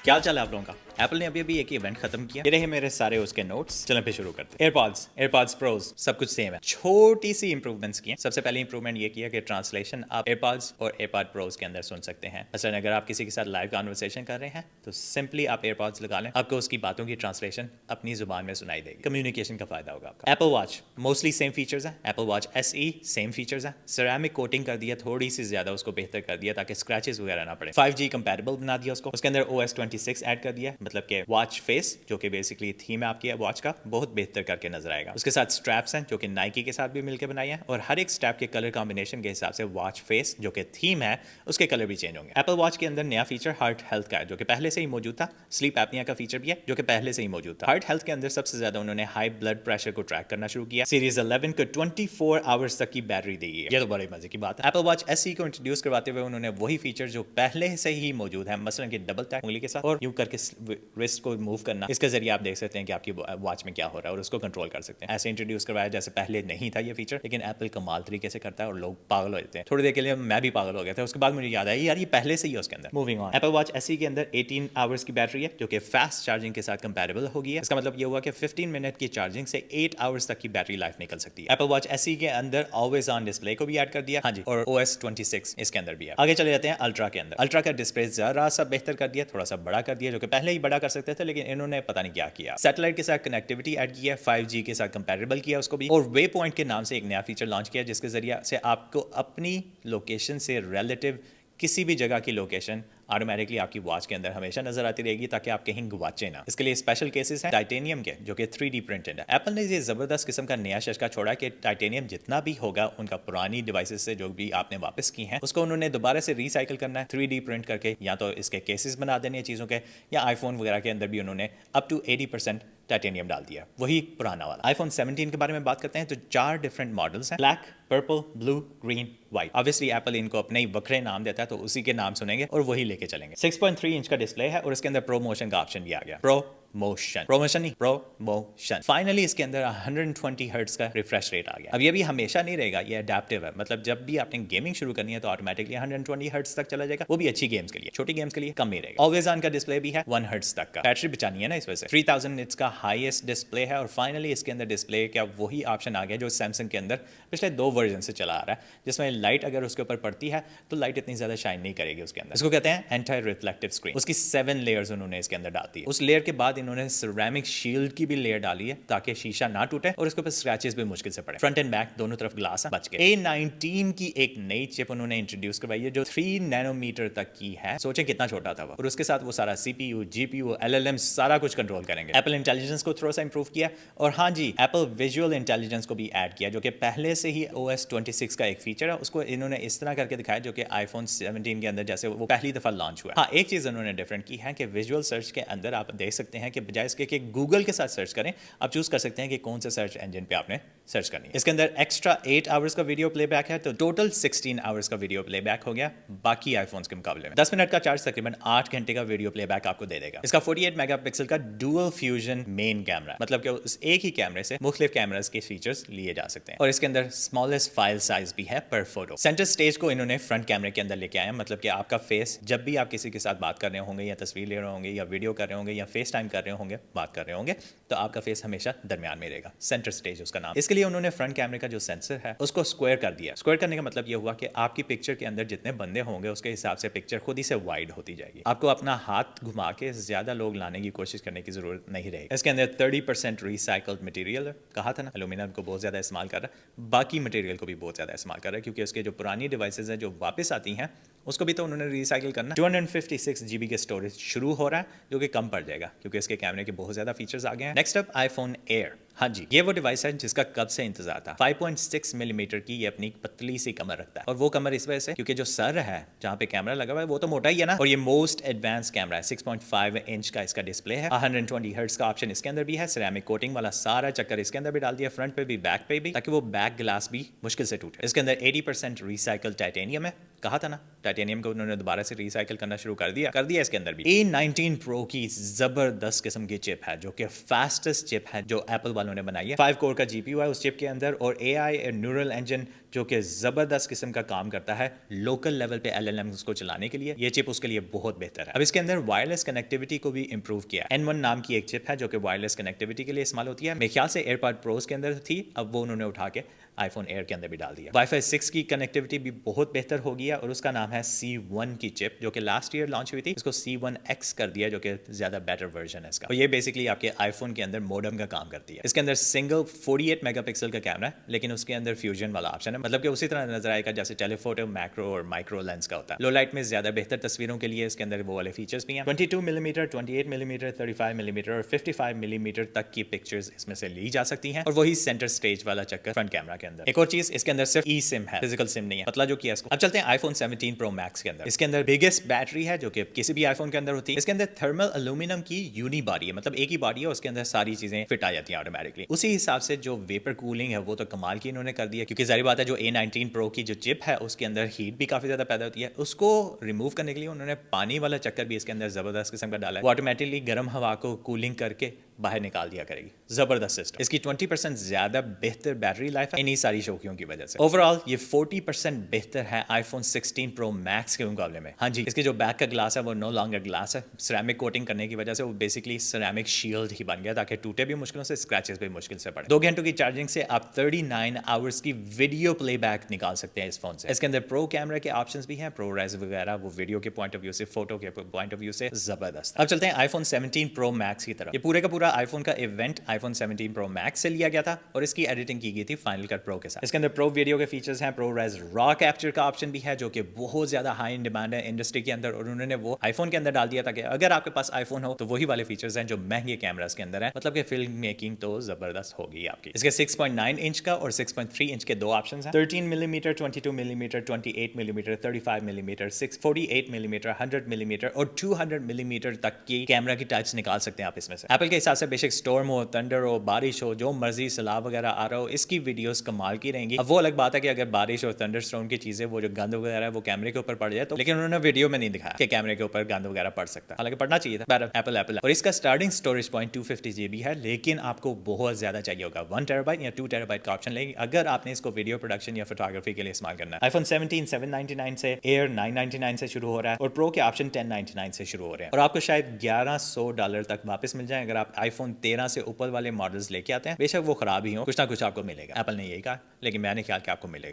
क्या चल है आप लोगों का? एप्पल ने अभी अभी एक इवेंट खत्म किया। ये रहे मेरे सारे उसके नोट्स। चलो पे शुरू करते हैं। एयरपॉड्स प्रोज सब कुछ सेम है, छोटी सी इंप्रूवमेंट्स की है। सबसे पहले इंप्रूवमेंट ये किया कि ट्रांसलेशन आप एयरपॉड्स और एयरपॉड प्रोज के अंदर सुन सकते हैं। मसलन अगर आप किसी के साथ लाइव कॉन्वर्सेशन कर रहे हैं तो सिंपली आप एयरपॉड्स लगा लें, आपको उसकी बातों की ट्रांसलेशन अपनी जुबान में सुनाई देगी। कम्युनिकेशन का फायदा होगा आपका। Apple watch mostly same features है। Apple watch SE same features है। सेरामिक कोटिंग कर दिया, थोड़ी सी ज्यादा उसको बेहतर कर दिया ताकि स्क्रैचेस वगैरह ना पड़े। 5G कंपैटिबल बना दिया उसको। उसके अंदर OS 26 ऐड कर दिया, मतलब कि वॉच फेस जो कि बेसिकली थीम है आपकी वॉच का, बहुत बेहतर करके नजर आएगा। उसके साथ स्ट्रैप्स हैं जो कि नाइकी के साथ भी मिलकर बनाई है, और हर एक स्ट्रैप के कलर कॉम्बिनेशन के हिसाब से वॉच फेस जो कि थीम है उसके कलर भी चेंज होंगे। एप्पल वॉच के अंदर नया फीचर हार्ट हेल्थ का है जो कि पहले से ही मौजूद था। स्लीप एपनिया का फीचर भी है जो कि पहले से ही मौजूद था। हार्ट हेल्थ के अंदर सबसे ज्यादा उन्होंने हाई ब्लड प्रेशर को ट्रैक करना शुरू किया। सीरीज 11 को 24 आवर्स तक की बैटरी दी है। ये तो बड़े मजे की बात है। एप्पल वॉच SE को इंट्रोड्यूस करवाते हुए उन्होंने वही फीचर जो पहले से ही मौजूद है, मसलन कि डबल टैप उंगली के साथ और यूं करके रिस्ट को मूव करना, इसके जरिए आप देख सकते हैं कि आपकी वॉच में क्या हो रहा है और उसको कंट्रोल कर सकते हैं। ऐसे इंट्रोड्यूस करवाया जैसे पहले नहीं था ये फीचर, लेकिन एप्पल कमाल तरीके से करता है और लोग पागल हो जाते हैं। थोड़ी देर के लिए मैं भी पागल हो गया था, उसके बाद मुझे याद आया यार ये पहले से ही है उसके अंदर। Moving on, Apple watch SE के अंदर 18 आवर्स की बैटरी है जो कि फास्ट चार्जिंग के साथ कंपैटिबल होगी। इसका मतलब ये हुआ कि 15 मिनट की चार्जिंग से 8 आवर्स तक की बैटरी लाइफ निकल सकती है। एप्पल वॉच SE के अंदर ऑलवेज ऑन डिस्प्ले को भी ऐड कर दिया, हाँ जी, और OS 26 इसके अंदर भी है। आगे चले जाते हैं अल्ट्रा के अंदर। अल्ट्रा का डिस्प्ले जरा सा बेहतर कर दिया, थोड़ा सा बड़ा कर दिया, जो कि पहले ही बड़ा कर सकते थे लेकिन इन्होंने पता नहीं क्या किया। सैटेलाइट के साथ कनेक्टिविटी ऐड किया, 5G के साथ कंपैटिबल किया उसको भी, और वे पॉइंट के नाम से एक नया फीचर लॉन्च किया जिसके जरिए से आपको अपनी लोकेशन से रिलेटिव किसी भी जगह की लोकेशन ऑटोमेटिकली आपकी वॉच के अंदर हमेशा नजर आती रहेगी ताकि आप कहीं गवाचे ना। इसके लिए स्पेशल केसेस हैं टाइटेनियम के जो कि 3D प्रिंटेड है। एप्पल ने ये जबरदस्त किस्म का नया शशका छोड़ा कि टाइटेनियम जितना भी होगा उनका पुरानी डिवाइसेस से जो भी आपने वापस की हैं उसको उन्होंने दोबारा से रिसाइकिल करना है 3D प्रिंट करके, या तो इसके केसेस बना देने चीजों के, या आईफोन वगैरह के अंदर भी उन्होंने अप टू 80% टाइटेनियम डाल दिया, वही पुराना वाला। आईफोन 17 के बारे में बात करते हैं तो 4 डिफरेंट मॉडल्स हैं, black, purple, blue, green, white. Obviously Apple इनको अपने ही बकरे नाम देता है तो उसी के नाम सुनेंगे और वही लेके चलेंगे। 6.3 इंच का डिस्प्ले है और इसके अंदर प्रो मोशन का ऑप्शन भी आ गया। प्रमोशन नहीं, प्रोमोशन। फाइनली इसके अंदर 120 हर्ट्ज का रिफ्रेश रेट आ गया। अब ये भी हमेशा नहीं रहेगा, ये अडेप्टिव है, मतलब जब भी आपने गेमिंग शुरू करनी है तो ऑटोमेटिकली 120 हर्ट्ज तक चला जाएगा, वो भी अच्छी गेम्स के लिए, छोटी गेम्स के लिए कम ही रहेगा। ऑलवेज ऑन का डिस्प्ले भी है 1 हर्ट्ज तक का। बैटरी बचानी है ना इस वजह से। 3000 निट्स का हाईएस्ट डिस्प्ले है, और फाइनली इसके अंदर डिस्प्ले का वही ऑप्शन आ गया जो सैमसंग के अंदर पिछले 2 वर्जन से चला आ रहा है, जिसमें लाइट अगर उसके ऊपर पड़ती है तो लाइट इतनी ज्यादा शाइन नहीं करेगी उसके अंदर। इसको कहते हैं एंटी रिफ्लेक्टिव स्क्रीन। उसकी 7 लेयर्स उन्होंने इसके अंदर डाल दी है। उस लेयर के बाद इन्होंने सिरेमिक शील्ड की भी लेयर डाली है ताकि शीशा ना टूटे और इसके ऊपर स्क्रैचेस भी मुश्किल से पड़े। फ्रंट एंड बैक दोनों तरफ ग्लास है, बच गए। A19 की एक नई चिप उन्होंने इंट्रोड्यूस करवाई है जो 3 नैनोमीटर तक की है। सोचे कितना छोटा था वो, और उसके साथ वो सारा CPU, GPU, LLM सारा कुछ कंट्रोल करेंगे। एप्पल इंटेलिजेंस को थोड़ा सा इंप्रूव किया, और हाँ जी, एप्पल विजुअल इंटेलिजेंस को भी ऐड किया जो कि पहले से ही OS 26 का एक फीचर है। उसको इन्होंने इस तरह करके दिखाया जो कि आईफोन 17 के अंदर जैसे वो पहली दफा लॉन्च हुआ। हाँ, एक चीज उन्होंने डिफरेंट की है कि विजुअल सर्च के अंदर आप देख सकते हैं कि बजाय इसके कि गूगल के साथ सर्च करें, आप चूज कर सकते हैं कि कौन से सर्च इंजन पे आपने सर्च करनी है। इसके अंदर एक्स्ट्रा 8 आवर्स का वीडियो प्लेबैक है, तो टोटल 16 आवर्स का वीडियो प्लेबैक हो गया बाकी आईफोन्स के मुकाबले में। 10 मिनट का चार्ज तकरीबन 8 घंटे का वीडियो प्लेबैक आपको दे देगा। इसका 48 मेगापिक्सल का डुअल फ्यूजन मेन कैमरा, मतलब कि उस एक ही कैमरे से मुख्तलिफ कैमरास के फीचर्स लिए जा सकते हैं, और इसके अंदर स्मॉलेस्ट फाइल साइज भी है पर फोटो। सेंटर स्टेज को इन्होंने फ्रंट कैमरे के अंदर लेके आए, मतलब कि आपका फेस जब भी आप किसी के साथ बात कर रहे होंगे या तस्वीर ले रहे होंगे या वीडियो कर रहे होंगे या फेस टाइम कर रहे होंगे, बात कर रहे होंगे, तो आपका फेस हमेशा दरमियान में रहेगा। सेंटर स्टेज उसका नाम। इसके लिए उन्होंने फ्रंट कैमरे का जो सेंसर है उसको स्क्वायर कर दिया। स्क्वायर करने का मतलब यह हुआ कि आपकी पिक्चर के अंदर जितने बंदे होंगे उसके हिसाब से पिक्चर खुद ही से वाइड होती जाएगी। आपको अपना हाथ घुमा के ज्यादा लोग लाने की कोशिश करने की जरूरत नहीं रहेगी। इसके अंदर 30% रिसाइकल्ड मटेरियल कहा था ना, एल्यूमिनियम को बहुत ज्यादा इस्तेमाल कर रहा है, बाकी मटेरियल को भी बहुत ज्यादा इस्तेमाल कर रहा है, क्योंकि उसके जो पुरानी डिवाइसेज हैं जो वापस आती हैं उसको भी तो उन्होंने रिसाइकिल करना। 256 GB के स्टोरेज शुरू हो रहा है जो कि कम पड़ जाएगा क्योंकि इसके कैमरे के बहुत ज्यादा फीचर्स आ गए हैं। Next up iPhone air. हाँ जी, ये वो डिवाइस है जिसका कब से इंतजार था। 5.6 मिलीमीटर की ये अपनी पतली सी कमर रखता है, और वो कमर इस वजह से क्योंकि जो सर है जहाँ पे कैमरा लगा हुआ है वो तो मोटा ही है ना, और ये मोस्ट एडवांस कैमरा है। 6.5 इंच का इसका डिस्प्ले है। 120 हर्ट्ज का ऑप्शन इसके अंदर भी है। सिरेमिक कोटिंग वाला सारा चक्कर इसके अंदर भी डाल दिया, फ्रंट पे भी बैक पे भी, ताकि वो बैक ग्लास भी मुश्किल से टूटे। इसके अंदर 80% रिसाइकल टाइटेनियम है, कहा था ना टाइटेनियम को उन्होंने दोबारा से रिसाइकिल करना शुरू कर दिया इसके अंदर भी। A19 Pro की जबरदस्त किस्म की चिप है जो कि फास्टेस्ट चिप है जो एप्पल वालों ने बनाई है। 5 कोर का GPU है उस चिप के अंदर और AI न्यूरल इंजन जो कि जबरदस्त किस्म का काम करता है लोकल लेवल पे LLMs को चलाने के लिए। ये चिप उसके लिए बहुत बेहतर है। अब इसके अंदर वायरलेस कनेक्टिविटी को भी इंप्रूव किया। N1 नाम की एक चिप है जो कि वायरलेस कनेक्टिविटी के लिए इस्तेमाल होती है। मेरे ख्याल से एयरपॉड प्रोज के अंदर थी, अब वो उन्होंने उठा के iPhone Air के अंदर भी डाल दिया। Wi-Fi 6 की कनेक्टिविटी भी बहुत बेहतर हो गई है और उसका नाम है C1 की चिप जो कि लास्ट ईयर लॉन्च हुई थी। इसको C1X कर दिया जो कि ज्यादा बेटर वर्जन है इसका। तो ये बेसिकली आपके iPhone के अंदर मॉडेम का काम करती है। इसके अंदर सिंगल 48 मेगापिक्सल का कैमरा है लेकिन उसके अंदर फ्यूजन वाला ऑप्शन है, मतलब कि उसी तरह नजर आएगा जैसे टेलीफोटो मैक्रो और माइक्रो लेंस का होता है। लो लाइट में ज्यादा बेहतर तस्वीरों के लिए इसके अंदर वो वाले फीचर्स भी हैं। 22 मिलीमीटर, 28 मिलीमीटर, 35 मिलीमीटर और 55 मिलीमीटर तक की पिक्चर्स इसमें से ली जा सकती हैं और वही सेंटर स्टेज वाला चक्कर फ्रंट कैमरा के अंदर। एक और चीज, इसके अंदर सिर्फ eSIM है, फिजिकल सिम नहीं है, मतलब जो किया इसको। अब चलते हैं iPhone 17 Pro Max के अंदर। इसके अंदर बिगेस्ट बैटरी है जो कि किसी भी iPhone के अंदर होती है। इसके अंदर थर्मल एल्यूमिनियम की यूनी बॉडी है, मतलब एक ही बॉडी है, उसके अंदर सारी चीजें फिट आ जाती हैं ऑटोमेटिकली। उसी हिसाब से जो वेपर कूलिंग है वो तो कमाल की इन्होंने कर दिया, क्योंकि जारी बात है जो A19 Pro की जो चिप है उसके अंदर हीट भी काफी ज्यादा पैदा होती है। उसको रिमूव करने के लिए उन्होंने पानी वाला चक्कर भी इसके अंदर जबरदस्त किस्म का डाला है। वो ऑटोमेटिकली गर्म हवा को कूलिंग करके बाहर निकाल दिया करेगी। जबरदस्त सिस्टम। इसकी 20% ज्यादा बेहतर बैटरी लाइफ है इन्हीं सारी शौकियों की वजह से। ओवरऑल ये 40% बेहतर है iPhone 16 Pro Max के मुकाबले में। हाँ जी, इसके जो बैक का ग्लास है वो नो लॉन्गर ग्लास है। सिरेमिक कोटिंग करने की वजह से वो बेसिकली सिरेमिक शील्ड ही बन गया ताकि टूटे भी मुश्किलों से, स्क्रैचेस भी मुश्किल से पड़े। 2 घंटों की चार्जिंग से आप 39 आवर्स की वीडियो प्लेबैक निकाल सकते हैं इस फोन से। इसके अंदर प्रो कैमरा के ऑप्शंस भी हैं, प्रो रेज वगैरह, वो वीडियो के पॉइंट ऑफ व्यू से, फोटो के पॉइंट ऑफ व्यू से जबरदस्त। अब चलते हैं iPhone 17 Pro Max की तरफ। ये पूरे का पूरा iPhone का इवेंट iPhone 17 Pro Max से लिया गया था और इसकी एडिटिंग की गई थी Final Cut Pro के साथ। इसके अंदर प्रो वीडियो के फीचर्स हैं, प्रो रेज रॉ कैप्चर का ऑप्शन भी है जो कि बहुत ज्यादा हाई इन डिमांड है इंडस्ट्री के अंदर और उन्होंने वो iPhone के अंदर डाल दिया था कि अगर आपके पास iPhone हो तो वही वाले फीचर्स हैं जो महंगे कैमरास के अंदर हैं, मतलब कि फिल्म मेकिंग तो जबरदस्त होगी आपकी। इसके 6.9 इंच का और 6.3 इंच के दो ऑप्शन हैं। 13 millimetre, 22 millimetre, 28 millimetre, 35 millimetre, 648 millimetre, 100 millimetre और 200 मिलीमीटर तक की कैमरा की टाइप्स निकाल सकते हैं आप इसमें से। एप्पल के हिसाब से बेशक स्टॉर्म हो, थंडर हो, बारिश हो, जो मर्जी सैलाब वगैरह आ रहा हो, इसकी वीडियोस कमाल की रहेंगी। अब वो अलग बात है कि अगर बारिश और थंडर स्टॉर्म की चीजें, वो जो गंद वगैरह है वो कैमरे के ऊपर पड़ जाए तो, लेकिन उन्होंने वीडियो में नहीं दिखाया कि कैमरे के ऊपर गंद वगैरह पड़ सकता है, हालांकि पड़ना चाहिए था। एप्पल है और इसका स्टार्टिंग स्टोरेज पॉइंट 250 GB है, लेकिन आपको बहुत ज्यादा चाहिए होगा, 1 टेराबाइट या 2 टेराबाइट का ऑप्शन लेंगे अगर आपने इसको वीडियो प्रोडक्शन या फोटोग्राफी के लिए इस्तेमाल करना है। iPhone 17 799 से, Air 999 से शुरू हो रहा है और प्रो के ऑप्शन 1099 से शुरू हो रहे हैं और आपको शायद $1100 तक वापस मिल जाए अगर आप iPhone 13 से ऊपर वाले मॉडल्स लेके आते हैं। बेशक वो खराब ही हो, कुछ ना कुछ आपको मिलेगा। एप्पल ने यही कहा, लेकिन मैंने ख्याल कि आपको मिलेगा।